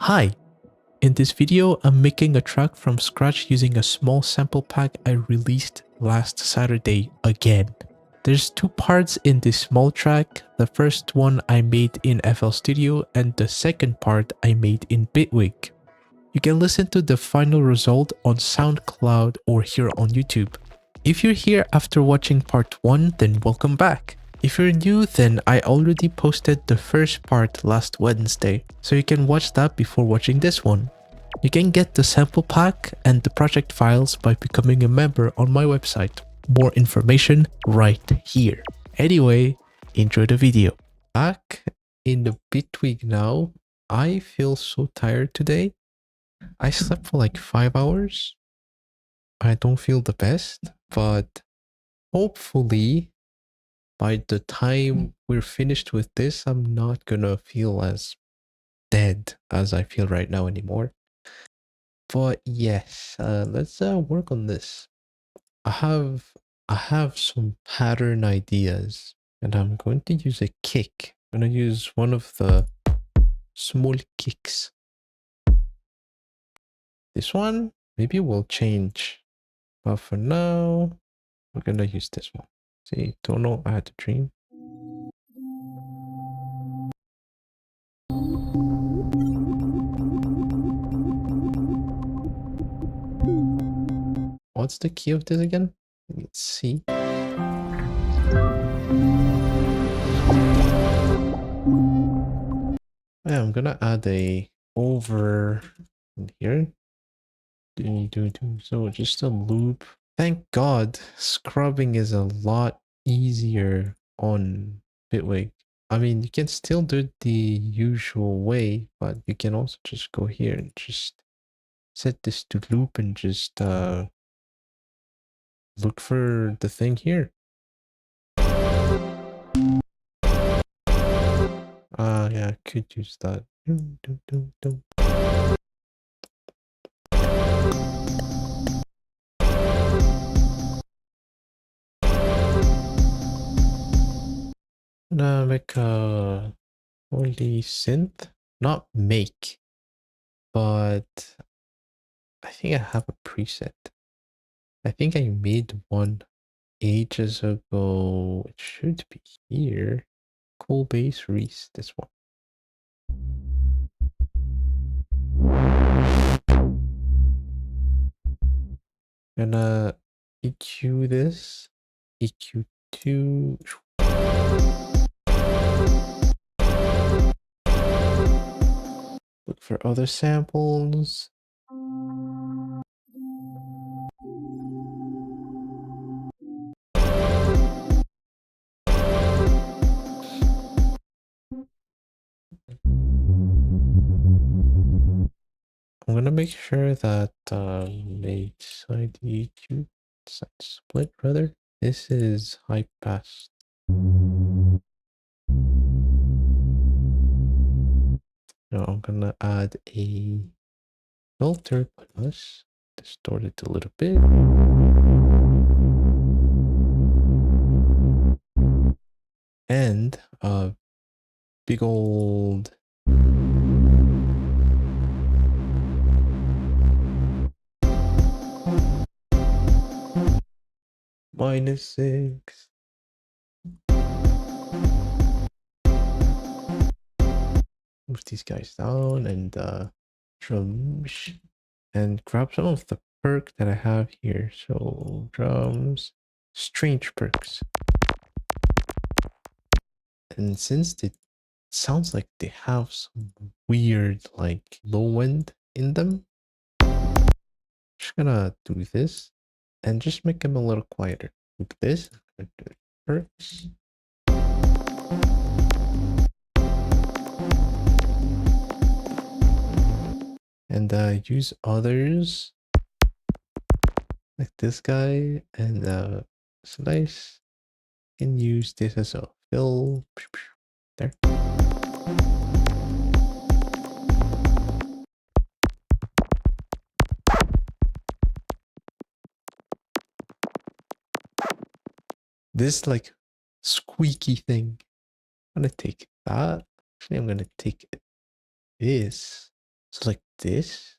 Hi! In this video, I'm making a track from scratch using a small sample pack I released last Saturday again. There's two parts in this small track. The first one I made in FL Studio and the second part I made in Bitwig. You can listen to the final result on SoundCloud or here on YouTube. If you're here after watching part 1, then welcome back. If you're new, then I already posted the first part last Wednesday, so you can watch that before watching this one. You can get the sample pack and the project files by becoming a member on my website. More information right here. Anyway, enjoy the video. Back in the Bitwig now. I feel so tired today. I slept for like 5 hours. I don't feel the best, but hopefully by the time we're finished with this, I'm not gonna feel as dead as I feel right now anymore. But yes, let's work on this. I have some pattern ideas, and I'm going to use a kick. I'm gonna use one of the small kicks. This one maybe will change, but for now, we're gonna use this one. See, don't know. I had a dream. What's the key of this again? Let's see. Yeah, I'm gonna add a over in here. So just a loop. Thank God, scrubbing is a lot easier on Bitwig. I mean, you can still do it the usual way, but you can also just go here and just set this to loop and just look for the thing here. Yeah, I could use that. Gonna make a holy synth, not make, but I think I have a preset. I think I made one ages ago. It should be here. Cool bass Reese, this one. Gonna EQ this. EQ2. Look for other samples. I'm gonna make sure that made side EQ, side split rather. This is high pass. Now I'm gonna add a filter plus, distort it a little bit. And a big old -6. Move these guys down and drums, and grab some of the perk that I have here. So drums, strange perks. And since it sounds like they have some weird like low end in them, just gonna do this and just make them a little quieter. Like this, perks. And use others like this guy and slice. Can use this as a fill. There. This like squeaky thing. I'm gonna take that. Actually, I'm gonna take this So like this.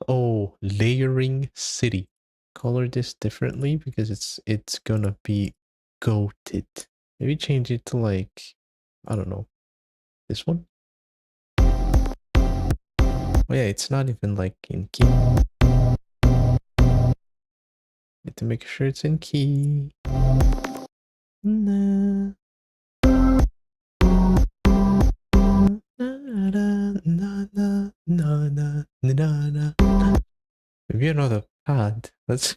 Oh, layering city. Color this differently because it's gonna be goated. Maybe change it to like, I don't know, this one. Oh yeah, it's not even like in key. Need to make sure it's in key. Na, na, na, na, na, na, na, na, na. Maybe another pad. Let's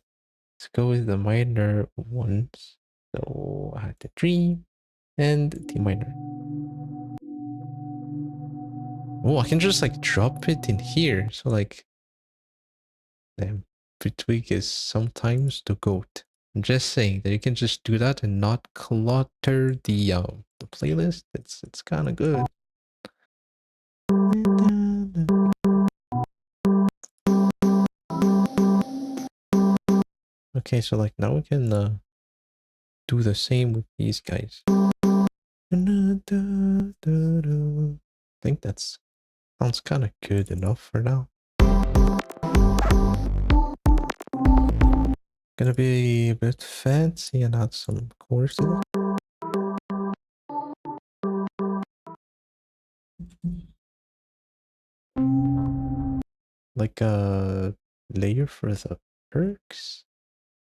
go with the minor ones. So I had the dream and D minor. Oh, I can just like drop it in here. So like, damn, Bitwig is sometimes the goat. I'm just saying that you can just do that and not clutter the playlist. It's kind of good. Okay, so like now we can do the same with these guys. I think that's sounds kind of good enough for now. Gonna be a bit fancy and add some chorus to it. Like a layer for the perks.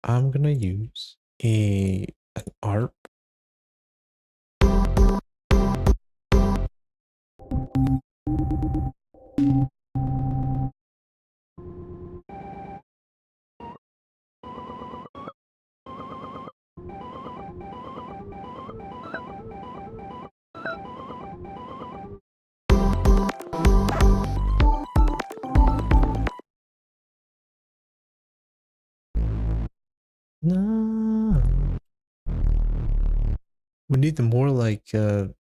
I'm gonna use an ARP. No. We need more like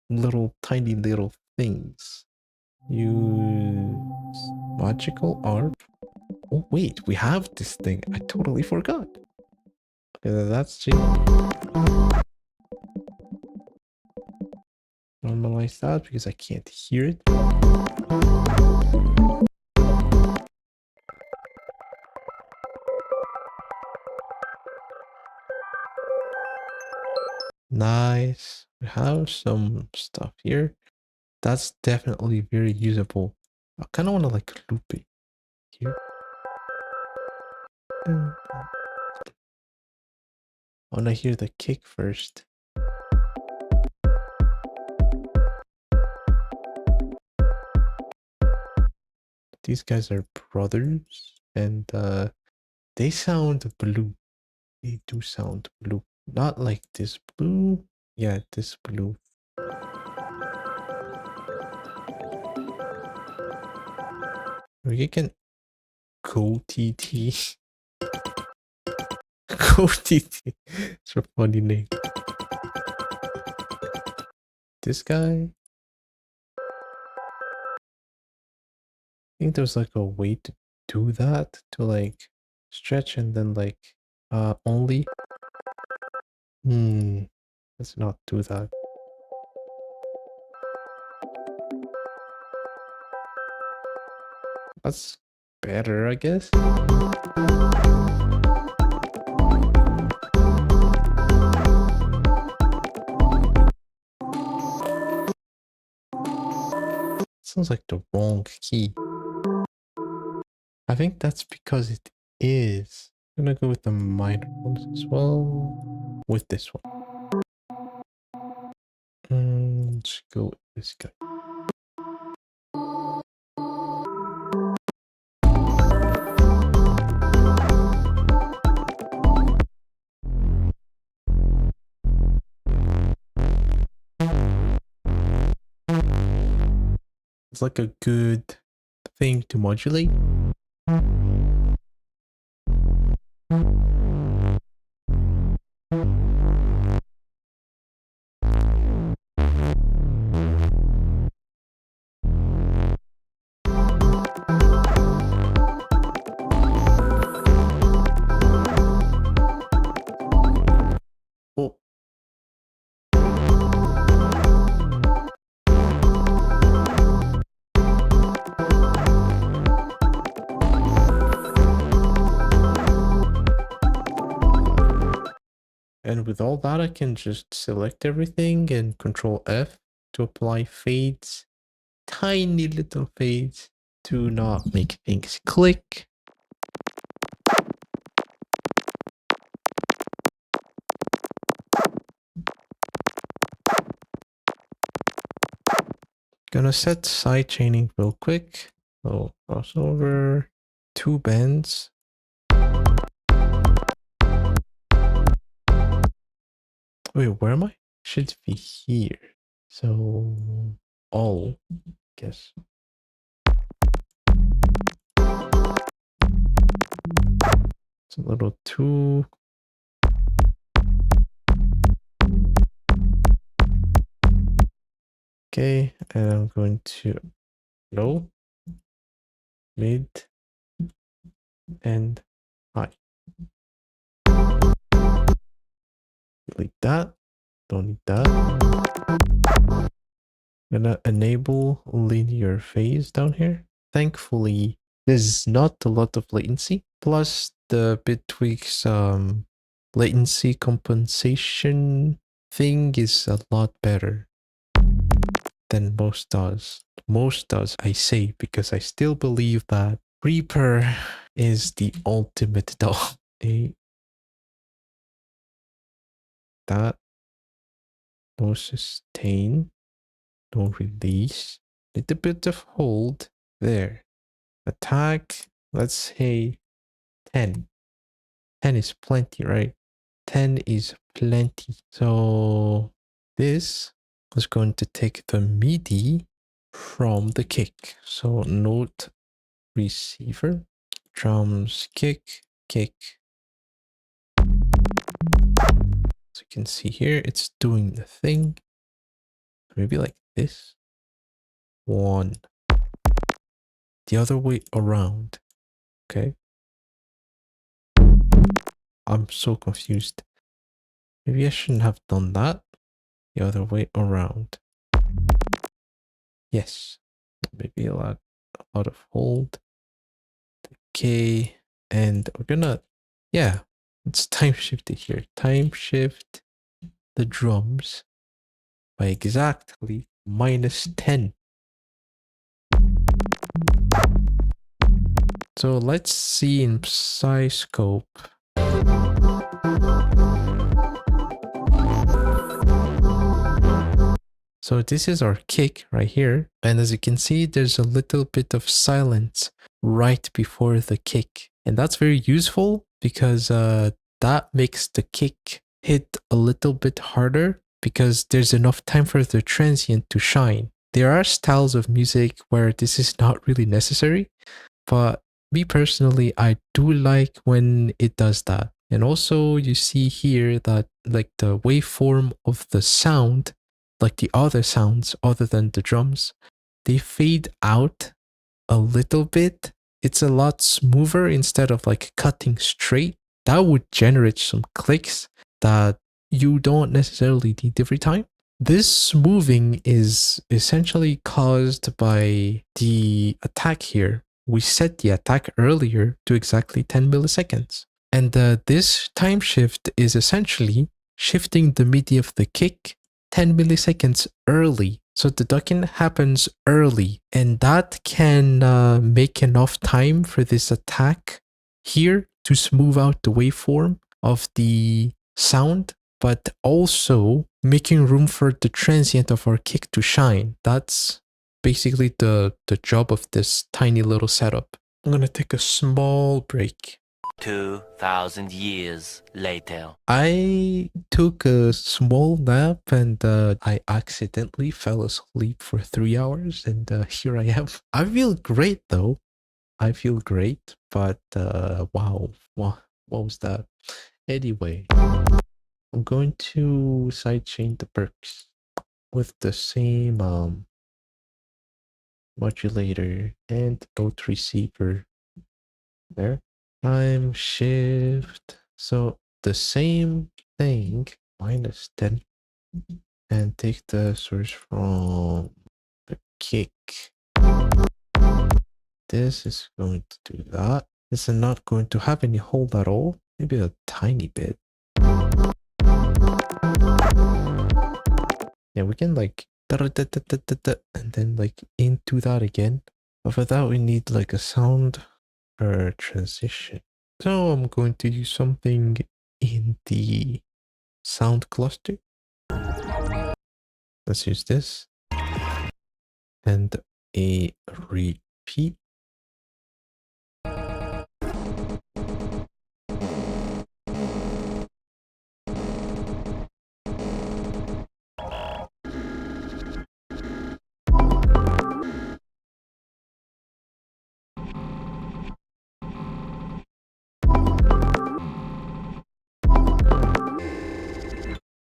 little tiny little things. Use magical ARP. Oh wait, we have this thing. I totally forgot. Okay, that's cheap. Normalize that because I can't hear it. Nice. We have some stuff here. That's definitely very usable. I kind of want to like loop it here. I want to hear the kick first. These guys are brothers and they sound blue. They do sound blue. Not like this blue. Yeah, this blue. We can go TT. Go TT. It's a funny name. This guy. I think there's like a way to do that, to like stretch and then like only. Let's not do that. That's better, I guess. Sounds like the wrong key. I think that's because it is. I'm gonna go with the minor ones as well. With this one. Let's go with this guy. It's like a good thing to modulate. Oh, And with all that, I can just select everything and Control F to apply fades, tiny little fades to not make things click. Gonna set side chaining real quick. So crossover, 2 bends. Wait, where am I? Should be here. So all, guess. It's a little too. Okay, and I'm going to low, mid, and high. Delete that. Don't need that. I'm gonna enable linear phase down here. Thankfully, there's not a lot of latency. Plus, the Bittwig's latency compensation thing is a lot better than most does. Most does, I say, because I still believe that Reaper is the ultimate dog. That, no sustain, no release, little bit of hold there. Attack, let's say 10. 10 is plenty, right? 10 is plenty. So this is going to take the MIDI from the kick. So note receiver, drums, kick, kick. So you can see here, it's doing the thing. Maybe like this. 1. The other way around. Okay. I'm so confused. Maybe I shouldn't have done that. The other way around. Yes. Maybe a lot of hold. Okay. And we're gonna, yeah, let's time shift it here. Time shift the drums by exactly -10. So let's see in PsyScope. So this is our kick right here. And as you can see, there's a little bit of silence right before the kick. And that's very useful because that makes the kick hit a little bit harder because there's enough time for the transient to shine. There are styles of music where this is not really necessary, but me personally, I do like when it does that. And also you see here that like the waveform of the sound, like the other sounds other than the drums, they fade out a little bit. It's a lot smoother instead of like cutting straight. That would generate some clicks that you don't necessarily need every time. This smoothing is essentially caused by the attack here. We set the attack earlier to exactly 10 milliseconds. And this time shift is essentially shifting the MIDI of the kick 10 milliseconds early. So the ducking happens early, and that can make enough time for this attack here to smooth out the waveform of the sound, but also making room for the transient of our kick to shine. That's basically the job of this tiny little setup. I'm gonna take a small break. 2,000 years later. I took a small nap and I accidentally fell asleep for 3 hours, and here I am. I feel great though. I feel great, but wow, what was that? Anyway, I'm going to sidechain the perks with the same modulator and note receiver there. Time shift. So the same thing, -10, and take the source from the kick. This is going to do that. This is not going to have any hold at all. Maybe a tiny bit. Yeah, we can like and then like into that again. But for that, we need like a sound or transition. So I'm going to use something in the sound cluster. Let's use this. And a repeat.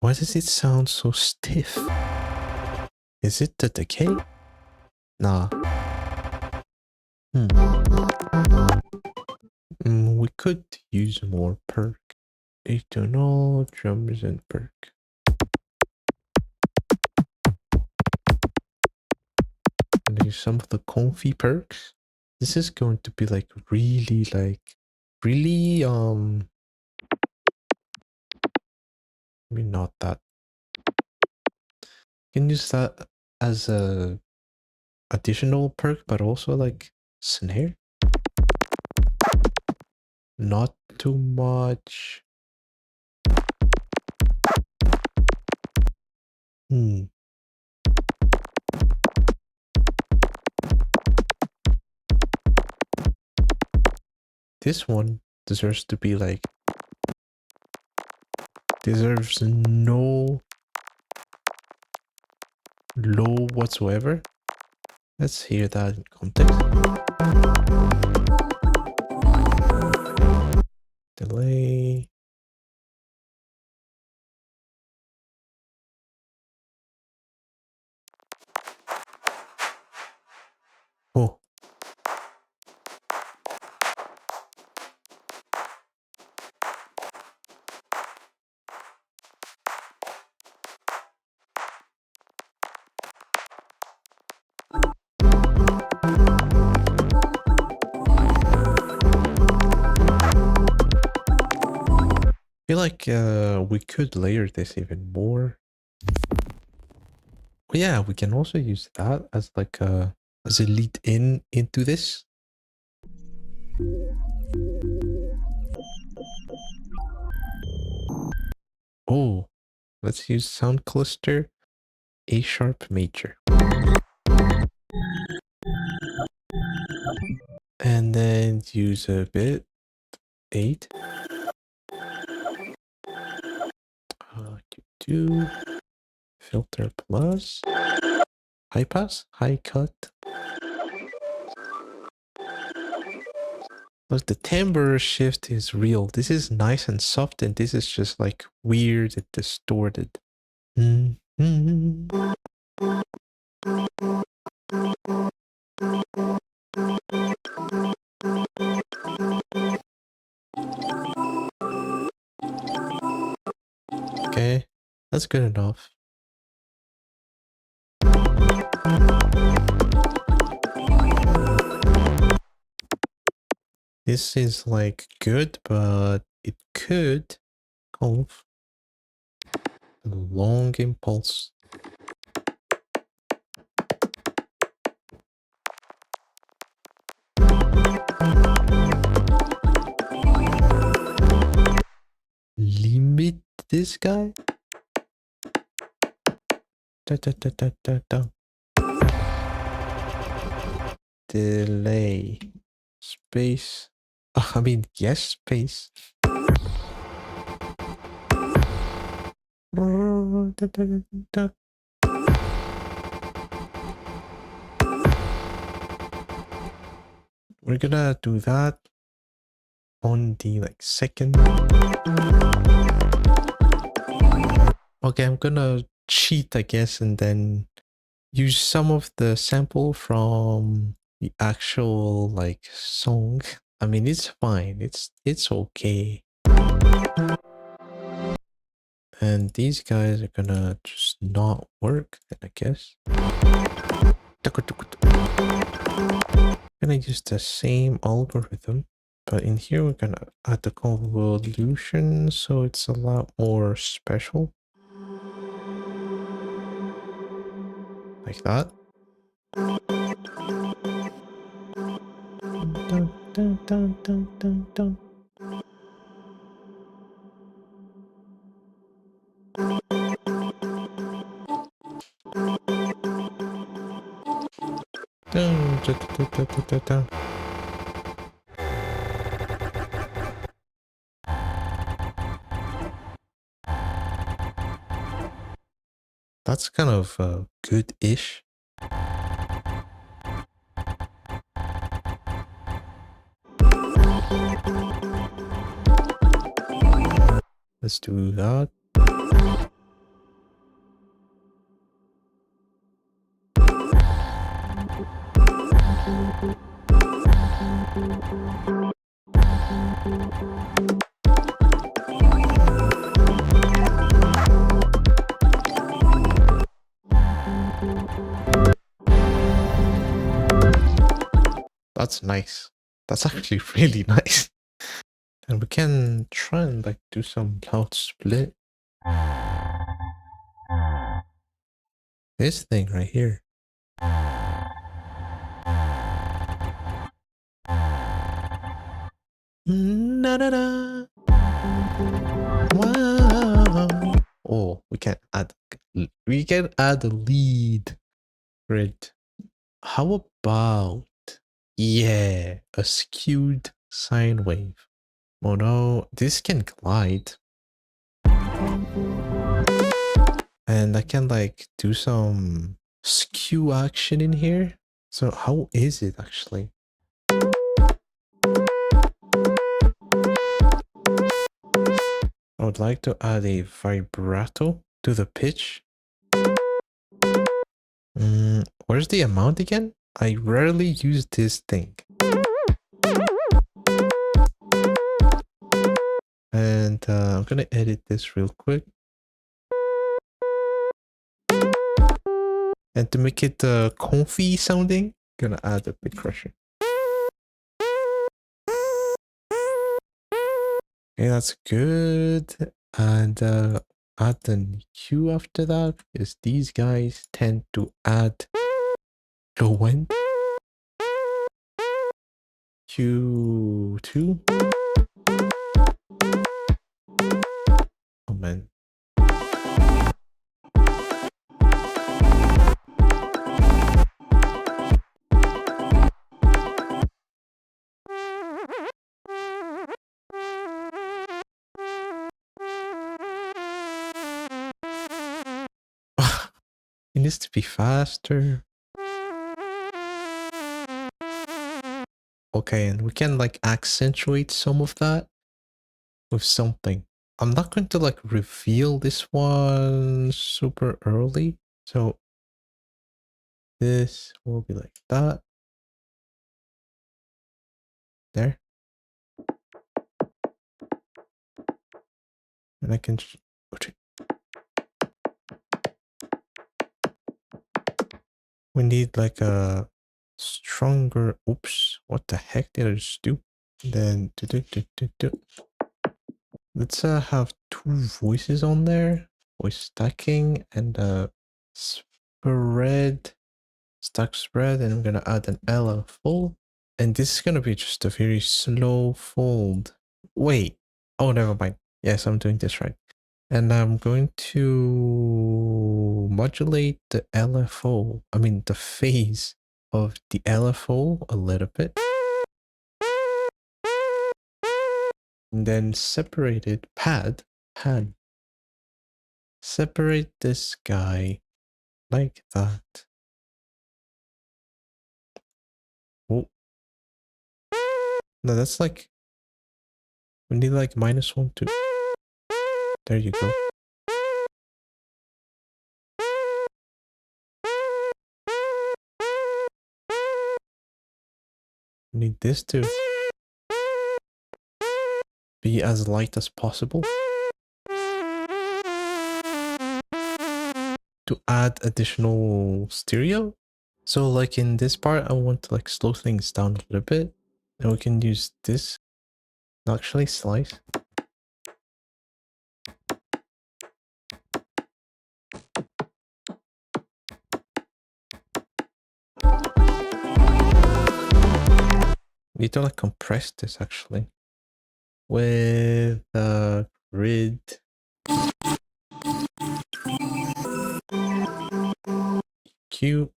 Why does it sound so stiff? Is it the decay? Nah. We could use more perk. Eternal drums and perk. And there's some of the comfy perks. This is going to be like really maybe not that. You can use that as a additional perk, but also like snare. Not too much. This one deserves to be like, deserves no low whatsoever. Let's hear that in context. Delay. Oh. I feel like we could layer this even more. But yeah, we can also use that as like as a lead in into this. Oh, let's use sound cluster A sharp major. And then use a bit 8. Q2 filter plus high pass, high cut. Look, the timbre shift is real. This is nice and soft, and this is just like weird and distorted. Okay, that's good enough. This is like good, but it could go a long impulse. Limit this guy. Da, da, da, da, da, da. Delay. Space. I mean, yes, space. Da, da, da, da. We're gonna do that on the like second. Okay, I'm gonna cheat, I guess, and then use some of the sample from the actual like song. I mean, it's fine. It's okay. And these guys are gonna just not work, I guess. Gonna use the same algorithm, but in here we're gonna add the convolution, so it's a lot more special. Like that. Dun, dun, dun, dun, dun, dun. Dun, dun, dun, dun, dun, dun, dun. That's kind of good-ish. Let's do that. That's nice. That's actually really nice. And we can try and like do some loud split. This thing right here. Na na na. Wow. Oh, we can add a lead grid. How about, yeah, a skewed sine wave? Oh no, this can glide. And I can like do some skew action in here. So how is it actually? I would like to add a vibrato to the pitch. Where's the amount again? I rarely use this thing. And I'm gonna edit this real quick. And to make it comfy sounding, I'm gonna add a bit crusher. Okay, that's good. And add the Q after that, because these guys tend to add low end. Q2. Oh man. It needs to be faster. Okay, and we can like accentuate some of that with something. I'm not going to like reveal this one super early. So this will be like that. There. And I can just... We need like a stronger... Oops, what the heck did I just do? Then... Let's have two voices on there. Voice stacking and spread. Stack spread, and I'm gonna add an LFO. And this is gonna be just a very slow fold. Wait. Oh, never mind. Yes, I'm doing this right. And I'm going to modulate the LFO. I mean, the phase of the LFO a little bit. And then separate it. Pad. Separate this guy like that. Oh. No, that's like... We need like -1 to... There you go. We need this to be as light as possible to add additional stereo. So like in this part, I want to like slow things down a little bit, and we can use this. Actually, slice. Need to like compress this actually with grid. Q.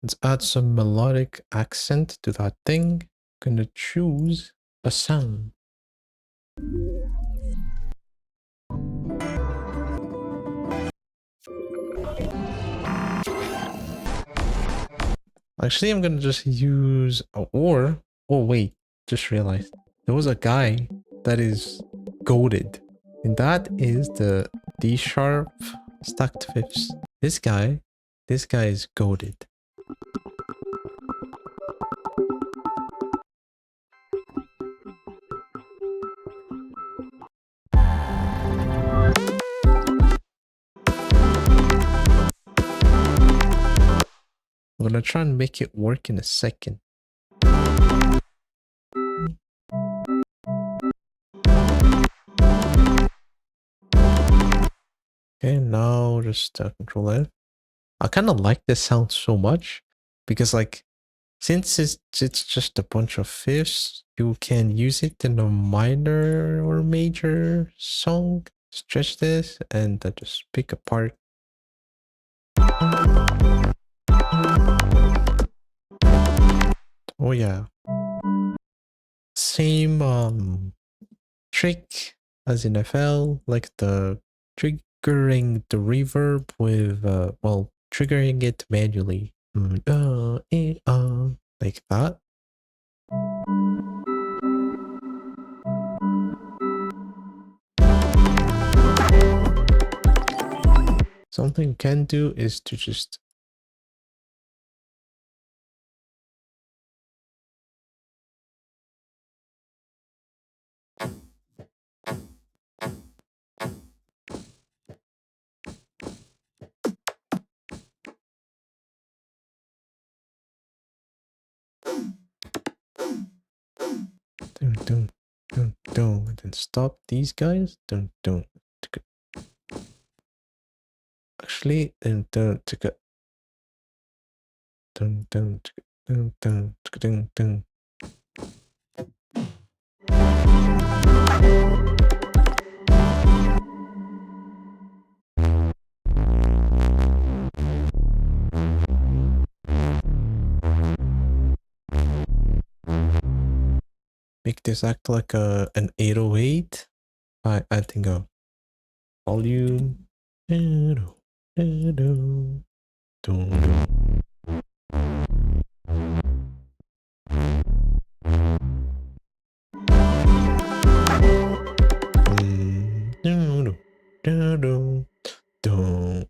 Let's add some melodic accent to that thing. Gonna choose a sound. Actually, I'm gonna just use oh wait, just realized there was a guy that is goaded, and that is the D sharp stacked fifths. This guy is goaded. I'm gonna try and make it work in a second. Okay, now just control F. I kind of like this sound so much because like since it's just a bunch of fifths, you can use it in a minor or major song. Stretch this and just pick apart. Oh yeah. Same trick as in FL, like the triggering the reverb with well, triggering it manually. Like that. Something you can do is to just dun, dun, dun, dun, and then stop these guys. Dun, dun, ticka. Actually, and dun, ticka. Dun, dun, ticka, dun, dun, ticka, dun, dun. Make this act like an 808 by adding a volume. Dun, dun, dun, dun, dun. Dun, dun, dun, dun.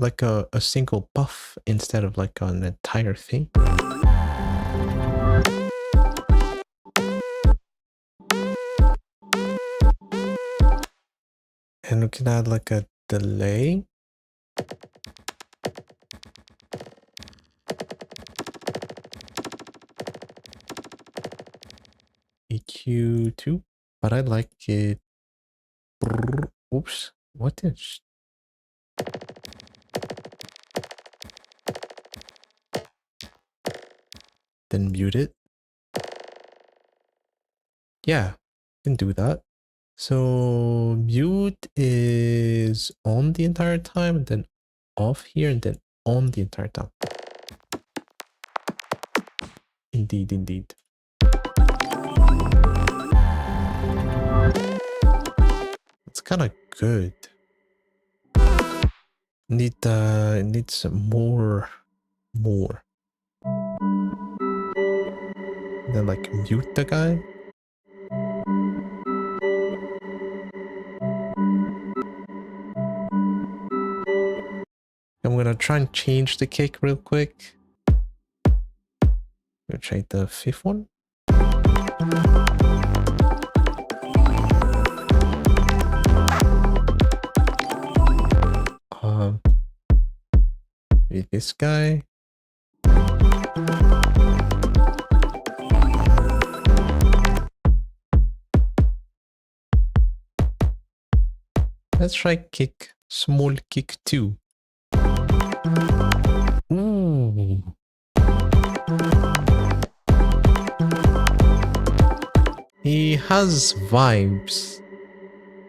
Like a single buff instead of like an entire thing. And we can add like a delay. EQ2, but I like it. Oops, what is? Then mute it. Yeah, can do that. So mute is on the entire time, and then off here, and then on the entire time. Indeed, indeed. It's kind of good. It needs more. Then like mute the guy. I'm gonna try and change the kick real quick. We'll try the fifth one. Um, maybe this guy. Let's try kick, small kick 2. Ooh. He has vibes.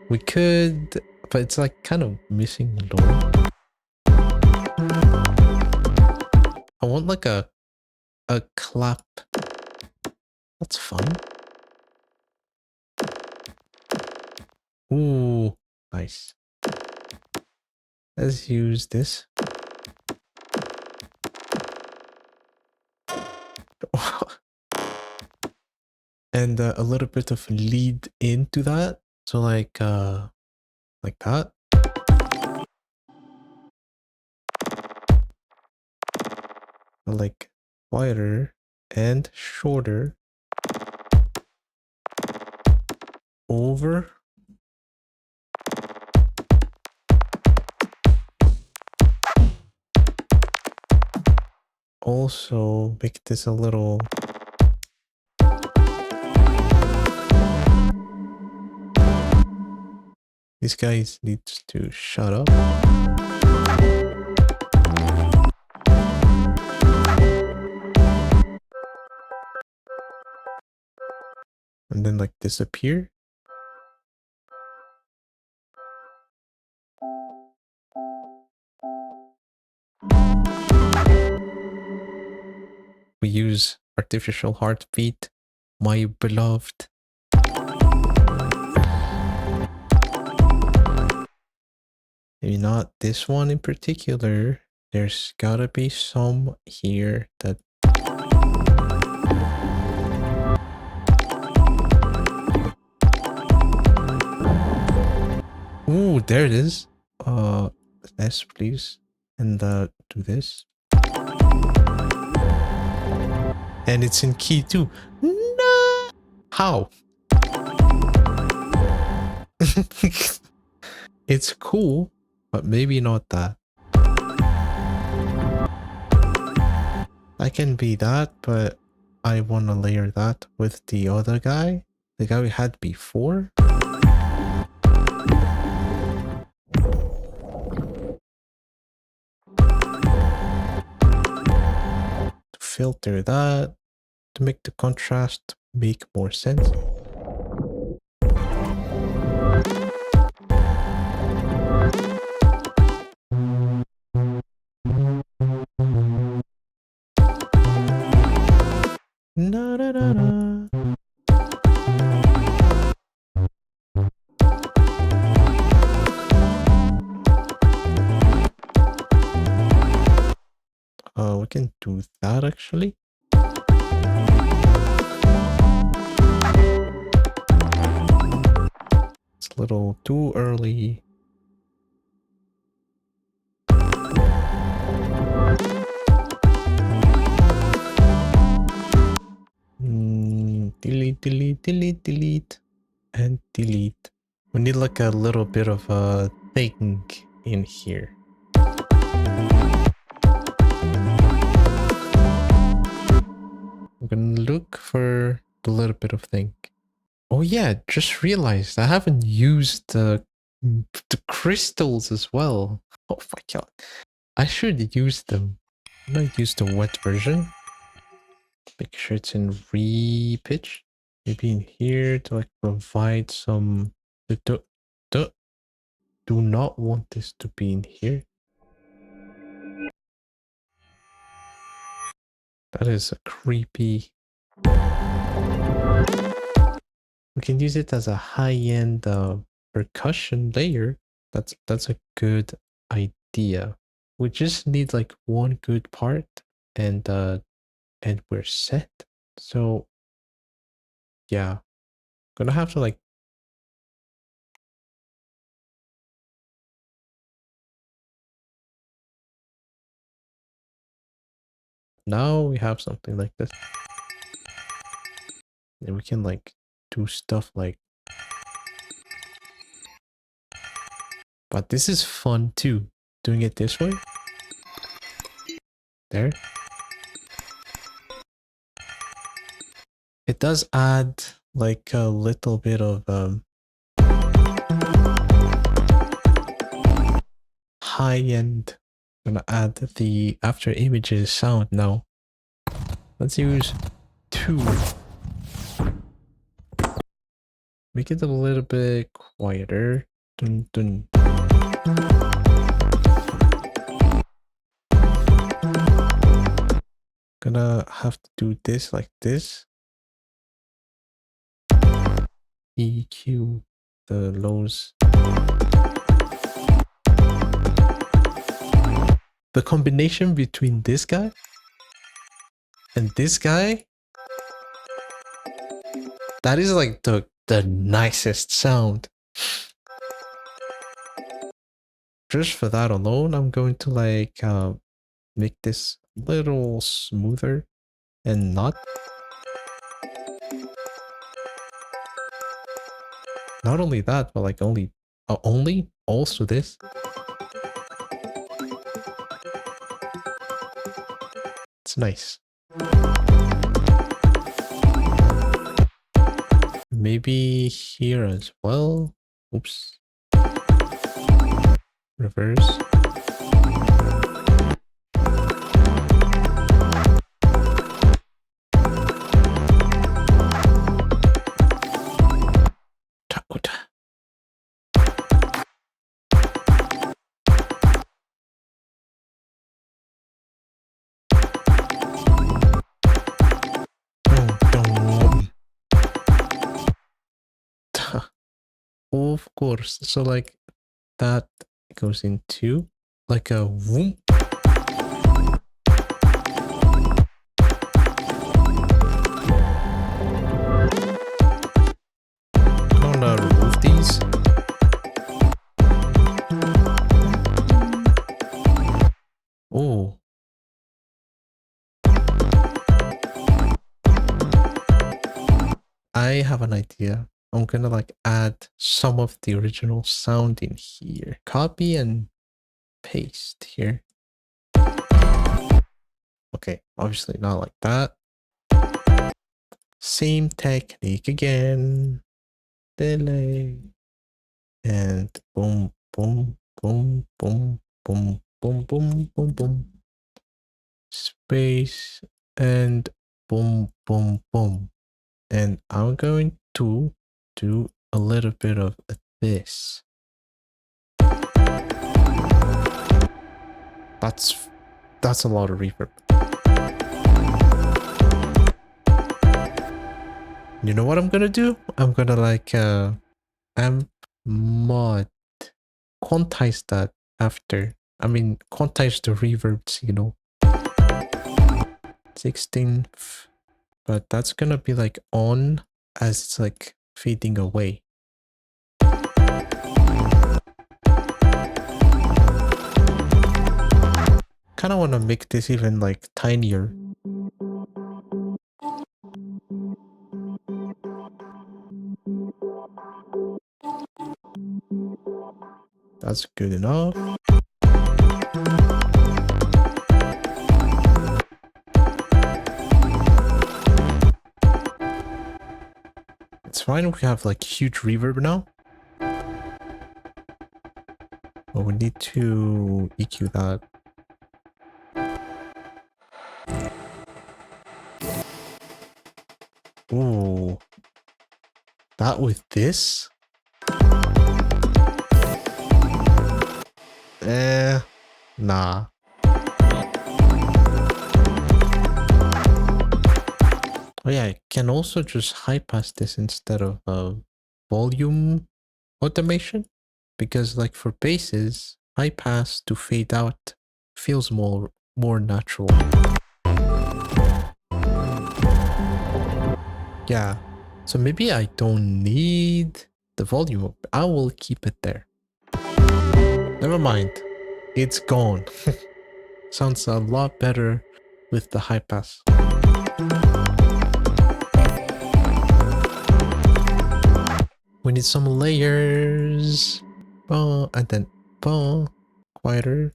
We could, but it's like kind of missing low. I want like a clap. That's fun. Ooh, nice. Let's use this. And a little bit of lead into that. So like that. Like wider and shorter. Over. Also make this a little. These guys need to shut up. And then like disappear. We use artificial heartbeat, my beloved. Maybe not this one in particular. There's gotta be some here that. Ooh, there it is. S please. And do this. And it's in key 2. No! How? It's cool, but maybe not that. I can be that, but I want to layer that with the other guy. The guy we had before. To filter that. To make the contrast make more sense. Na, na, na, na. We can do that actually. It's a little too early. Delete, delete, delete, delete, and delete. We need like a little bit of a thing in here. I'm gonna look for a little bit of thing. Oh yeah, just realized I haven't used the crystals as well. Oh my god. I should use them. I'm gonna use the wet version. Make sure it's in re-pitch. Maybe in here to like provide some... Do not want this to be in here. That is a creepy... We can use it as a high-end percussion layer. That's a good idea. We just need like one good part and we're set. So yeah, gonna have to like now we have something like this. And we can like do stuff like, but this is fun too, doing it this way. There. It does add like a little bit of high end. I'm gonna add the after images sound now. Let's use 2. Make it a little bit quieter. Dun, dun. Gonna have to do this like this. EQ the lows. The combination between this guy and this guy, that is like the nicest sound. Just for that alone, I'm going to like make this a little smoother and not only that, but like only also this. It's nice. Maybe here as well. Oops. Reverse. Of course. So like that goes into like a whoop. I don't know how to remove these. Oh. I have an idea. I'm gonna like add some of the original sound in here. Copy and paste here. Okay, obviously not like that. Same technique again. Delay. And boom, boom, boom, boom, boom, boom, boom, boom, boom. Space and boom, boom, boom. And I'm going to do a little bit of this. That's a lot of reverb. You know what I'm gonna do? I'm gonna like amp mod quantize that after. I mean quantize the reverbs, you know. 16th, but that's gonna be like on as it's like fading away. Kind of want to make this even like tinier. That's good enough. It's fine, we have like huge reverb now. But we need to EQ that. Ooh. That with this? Nah. Oh yeah, I can also just high pass this instead of volume automation. Because like for basses, high pass to fade out feels more natural. Yeah, so maybe I don't need the volume up. I will keep it there. Never mind, it's gone. Sounds a lot better with the high pass. We need some layers. And then quieter.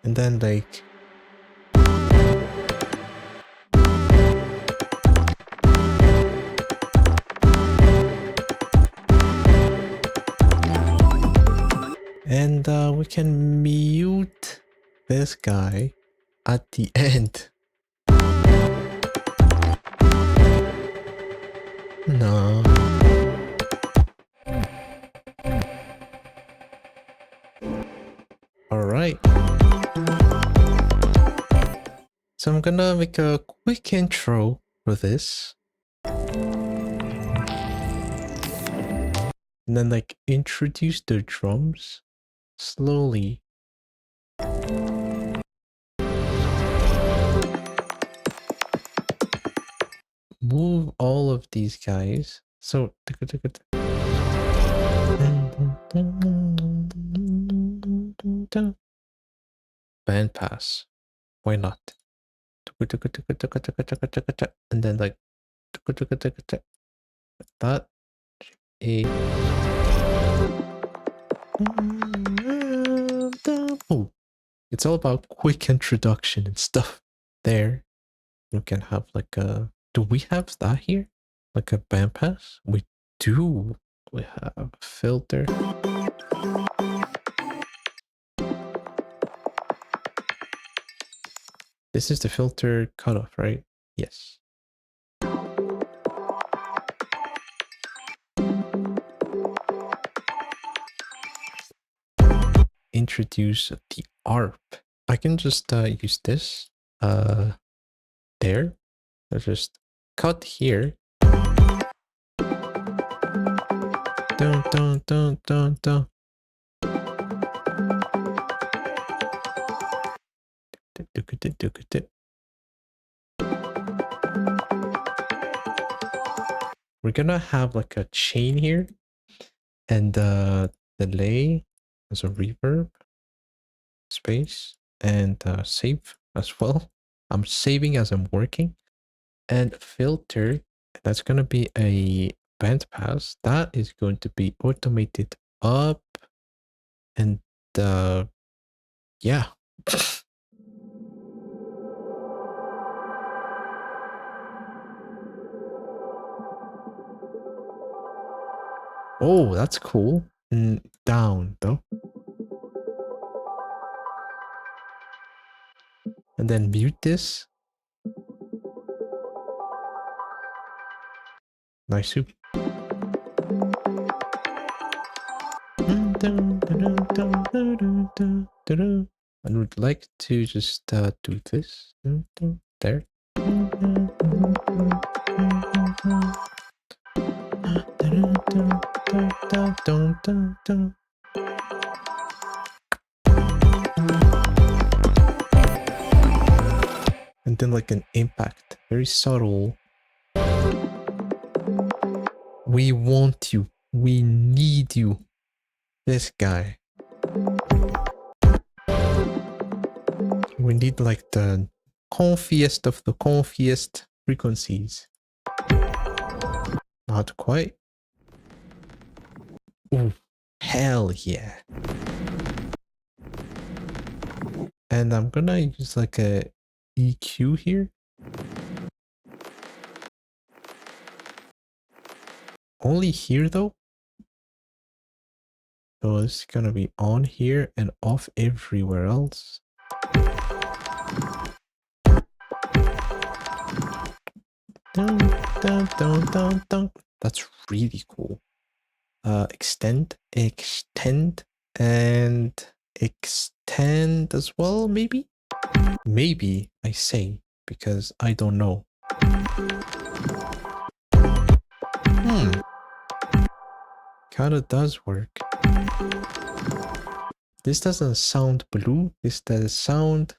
And then like and we can mute this guy at the end. No. All right. So I'm gonna make a quick intro for this. And then like introduce the drums slowly. Move all of these guys. So bandpass. Why not? And then like that. Oh, it's all about quick introduction and stuff. There, you can have like a. Do we have that here? Like a bandpass? We do. We have a filter. This is the filter cutoff, right? Yes. Introduce the ARP. I can just use this there. I'll just cut here. Dun, dun, dun, dun, dun. We're gonna have like a chain here and delay as a reverb space and save as well. I'm saving as I'm working. And filter, that's gonna be a bandpass that is going to be automated up. And yeah. Oh, that's cool. Down though. And then mute this. Nice soup. I would like to just do this. There. And then like an impact, very subtle. We want you. We need you. This guy. We need like the comfiest of the comfiest frequencies. Not quite. Ooh, hell yeah. And I'm gonna use like a EQ here. Only here though. So it's gonna be on here and off everywhere else. Dun, dun, dun, dun, dun. That's really cool. Extend, and extend as well, maybe? Maybe, I say, because I don't know. Kinda does work. This doesn't sound blue, this does sound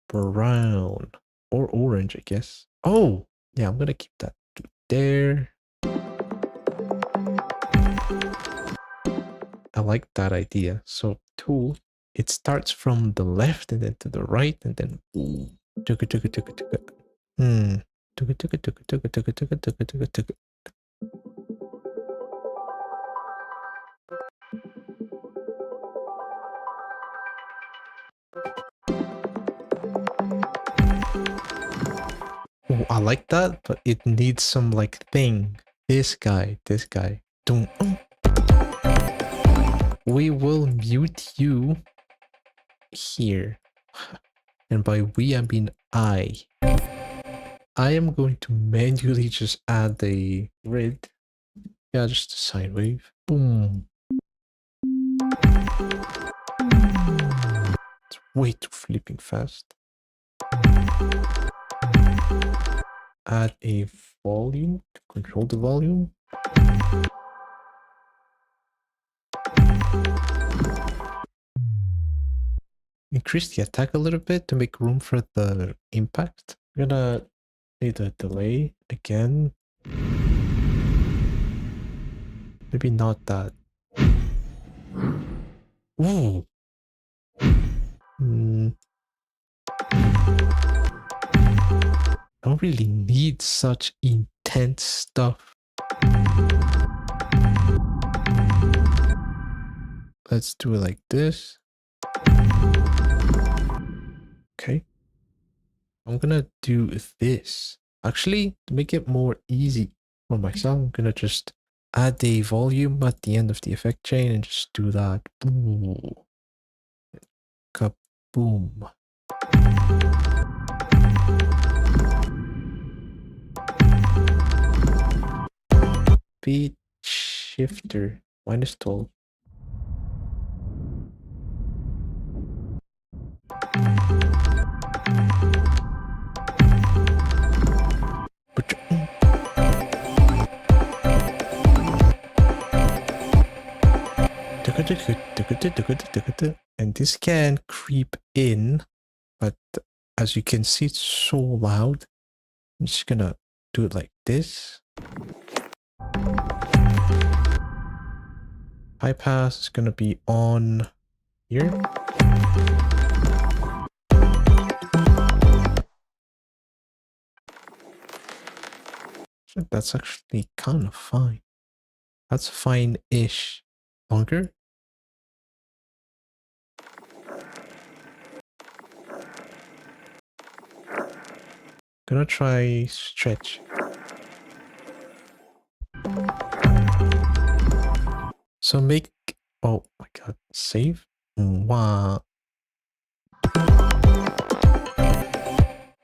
brown. Or orange, I guess. Oh! Yeah, I'm gonna keep that there. I like that idea. So tool, it starts from the left and then to the right and then ooh. Hmm. I like that, but it needs some like thing. This guy. Don't. We will mute you here. And by we, I mean I. I am going to manually just add a grid. Yeah, just a sine wave. Boom. It's way too flipping fast. Add a volume to control the volume. Increase the attack a little bit to make room for the impact. I'm gonna need a delay again. Maybe not that. Ooh. I don't really need such intense stuff. Let's do it like this. Okay. I'm gonna do this. Actually, to make it more easy for myself, I'm gonna just add a volume at the end of the effect chain and just do that. Boom. Kaboom. Speed shifter -12. And this can creep in, but as you can see, it's so loud. I'm just gonna do it like this. High pass is gonna be on here. That's actually kind of fine. That's fine-ish. Longer? Gonna try stretch. So make... Oh my god. Save? Wow.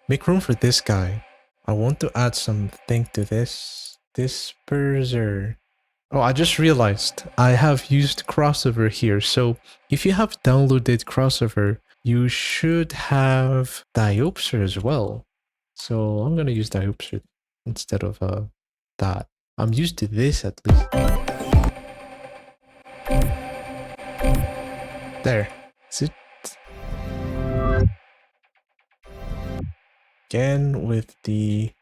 Make room for this guy. I want to add something to this. Disperser. Oh, I just realized I have used crossover here. So if you have downloaded crossover, you should have diopter as well. So I'm going to use diopter instead of that. I'm used to this at least. There. Is it? Again with the...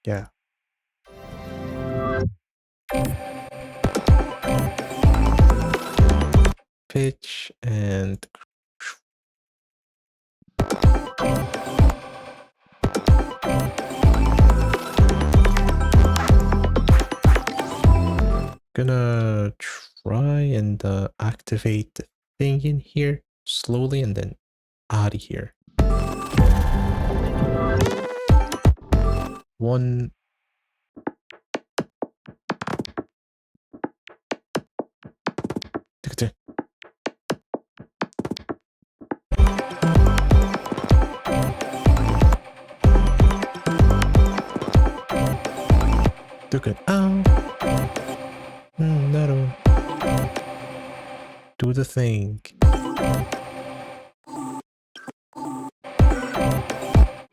Yeah. Pitch and... Gonna try and activate the thing in here slowly and then out of here. One. Look at no. Do the thing.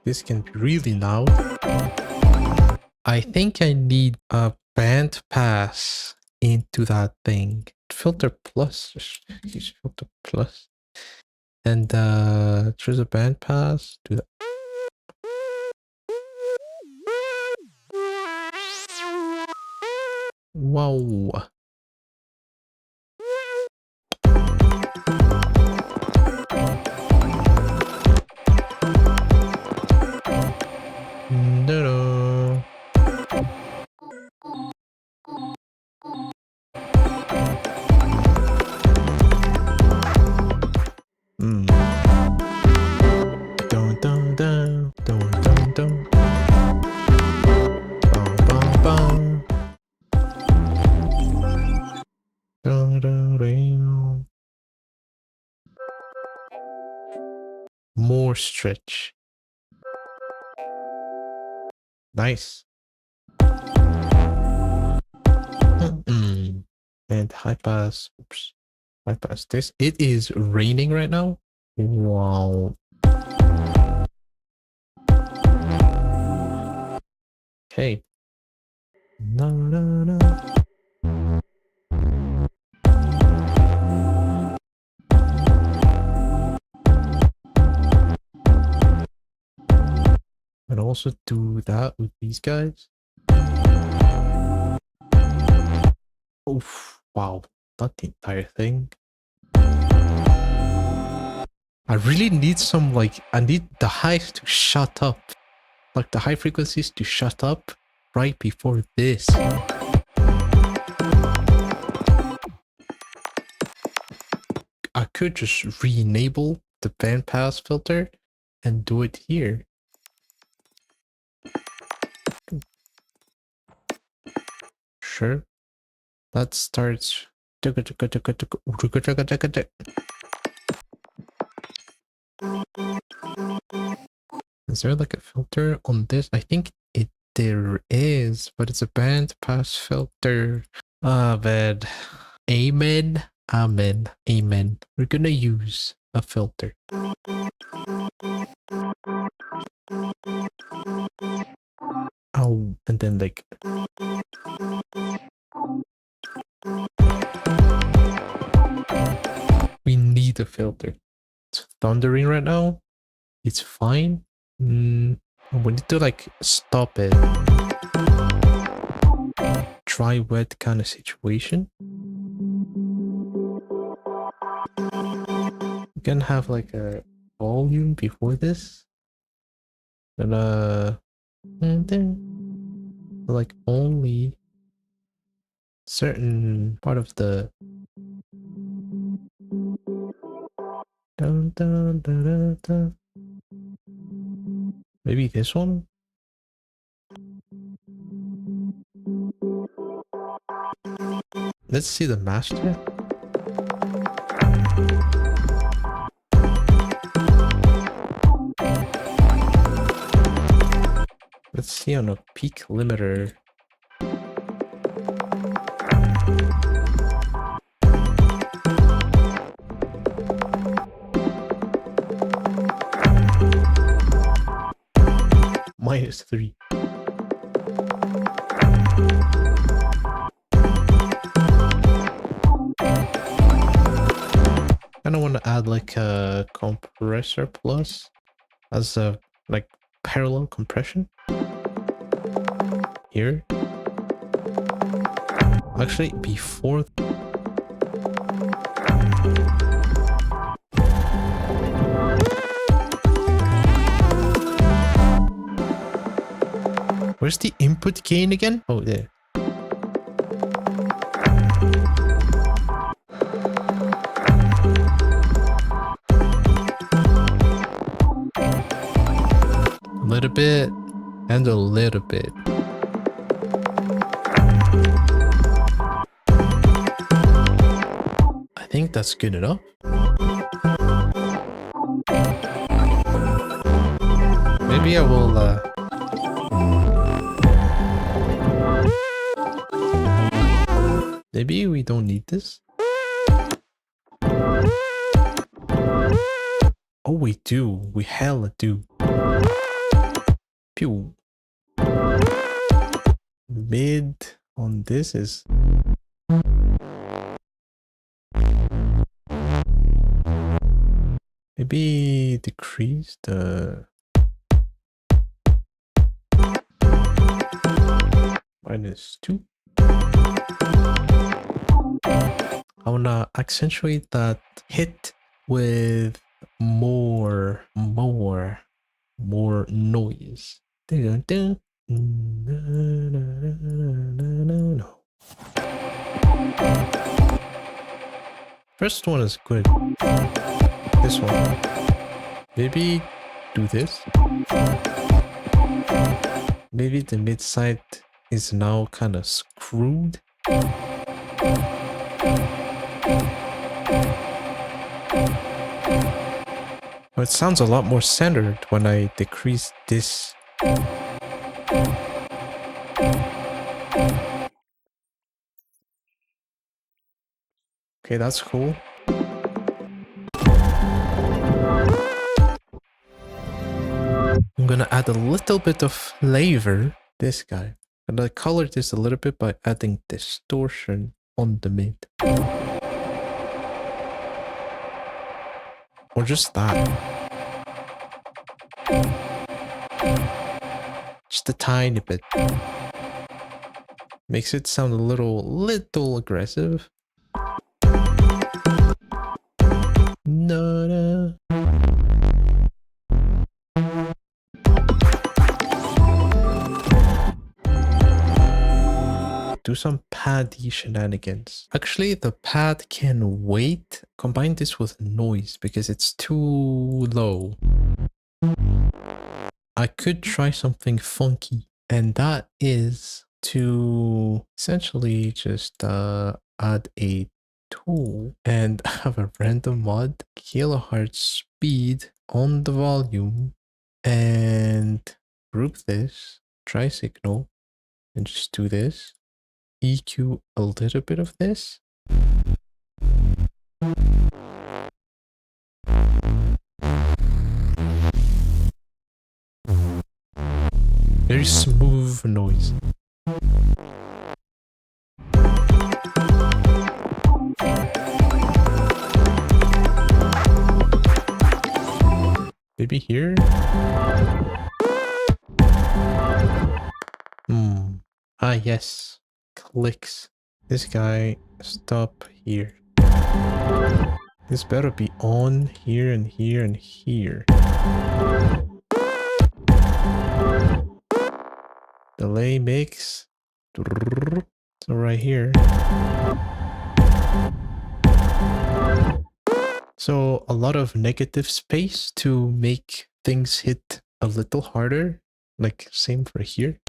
This can be really loud. I think I need a band pass into that thing. Filter plus. Just use filter plus. And choose a band pass. Do that. Wow. No. Dun, dun. stretch. Nice. And high pass. Oops. High pass this. It is raining right now. Wow. Okay. No, no, no. And also do that with these guys. Oof. Wow. Not the entire thing. I really need some, like, I need the highs to shut up. Like, the high frequencies to shut up right before this. I could just re-enable the bandpass filter and do it here. Sure. That starts. Is there like a filter on this? I think there is, but it's a band pass filter. Ah, man. Amen. Amen. Amen. We're gonna use a filter. Oh, and then like. We need a filter. It's thundering right now. It's fine. We need to like stop it. Dry wet kind of situation. We can have like a volume before this. And then like only certain part of the dun, dun, dun, dun, dun. Maybe this one. Let's see the master. Let's see on a peak limiter. -3. I don't want to add like a compressor plus as a like parallel compression here. Actually, before where's the input gain again? Oh, there. A little bit and a little bit. I think that's good enough. Maybe I will maybe we don't need this. Oh, we do. We hella do. Pew. Mid on this is maybe decrease the -2. I wanna accentuate that hit with more noise. Dun, dun, dun. No. First one is good. This one. Maybe do this. Maybe the mid side is now kind of screwed. Oh, it sounds a lot more centered when I decrease this. Okay, that's cool. I'm gonna add a little bit of flavor. This guy. And I color this a little bit by adding distortion on the mid. Or just that. Just a tiny bit. Makes it sound a little aggressive. No. Do some paddy shenanigans. Actually, the pad can wait. Combine this with noise because it's too low. I could try something funky, and that is to essentially just add a tool and have a random mod kilohertz speed on the volume and group this tri signal and just do this. EQ a little bit of this. Very smooth noise. Maybe here? Ah, yes. Clicks. This guy, stop here. This better be on here and here and here. Delay mix. So right here. So a lot of negative space to make things hit a little harder. Like same for here.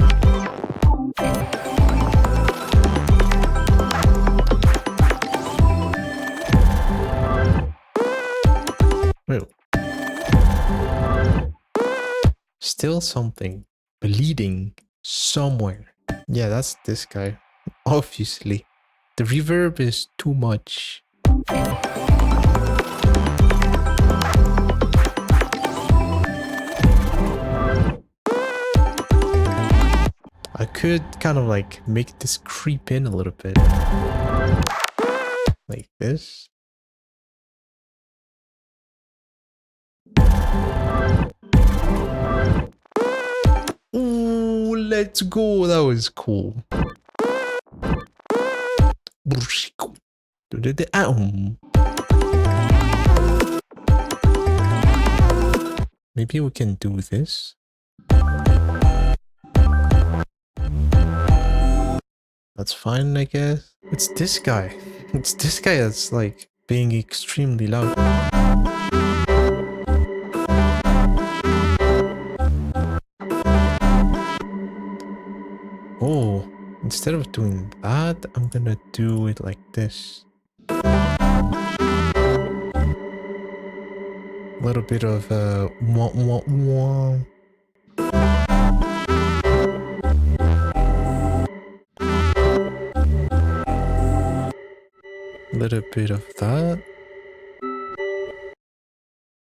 Wait. Still something bleeding somewhere. Yeah, that's this guy. Obviously. The reverb is too much. I could kind of like make this creep in a little bit. Like this. Ooh, let's go. That was cool. Maybe we can do this. That's fine, I guess. It's this guy. It's this guy that's like being extremely loud. Oh, instead of doing that, I'm gonna do it like this. A little bit of wah wah wah. A little bit of that.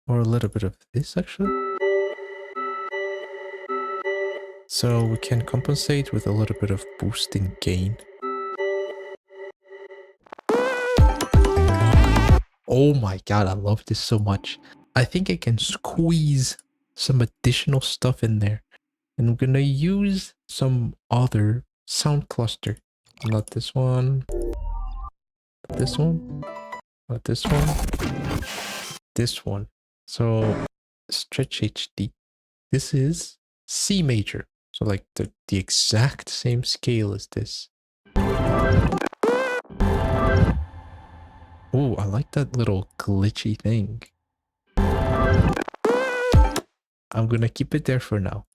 Or a little bit of this, actually. So we can compensate with a little bit of boost in gain. Oh my god, I love this so much. I think I can squeeze some additional stuff in there. And I'm gonna use some other sound cluster. Not this one. Not this one. Not this one. This one. So stretch HD. This is C major. So like the exact same scale as this. Oh, I like that little glitchy thing. I'm gonna keep it there for now.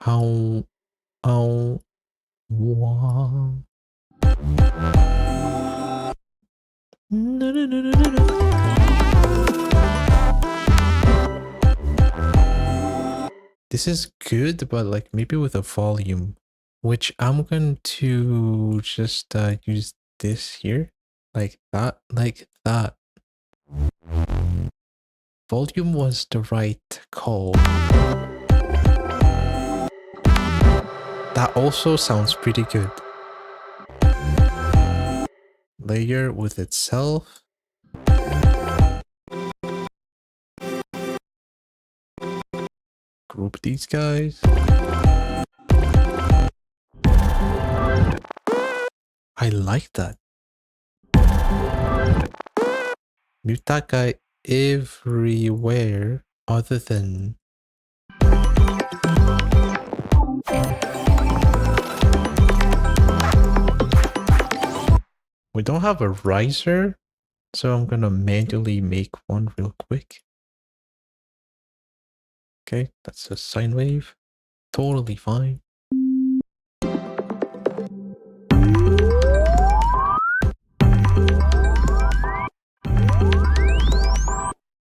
Ow. Ow. Wow. No. This is good, but like maybe with a volume, which I'm going to just use this here, like that, like that. Volume was the right call. That also sounds pretty good. Layer with itself. Group these guys. I like that. Mute that guy everywhere other than... We don't have a riser, so I'm gonna manually make one real quick. Okay, that's a sine wave. Totally fine.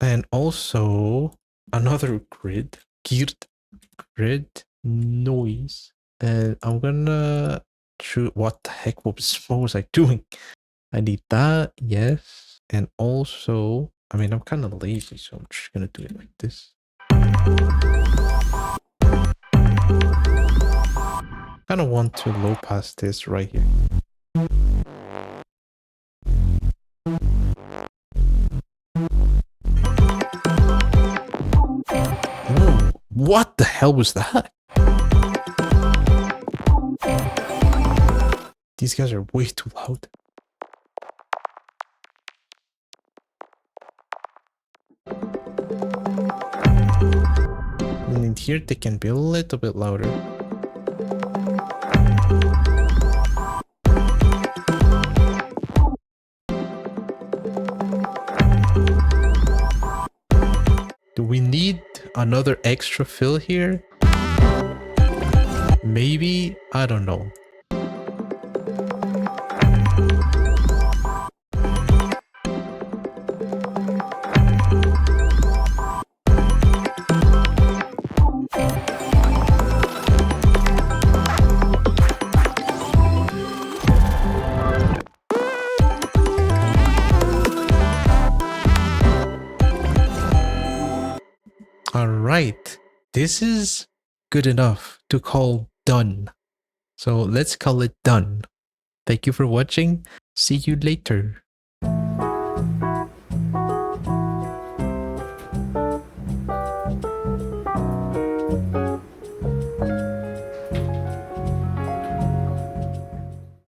And also another grid, geared grid noise. And I'm gonna choose... What the heck what was I doing? I need that, yes. And also, I mean, I'm kind of lazy, so I'm just gonna do it like this. Kind of want to low pass this right here. Ooh, what the hell was that? These guys are way too loud. And in here, they can be a little bit louder. Do we need another extra fill here? Maybe? I don't know. Alright, this is good enough to call done. So let's call it done. Thank you for watching. See you later.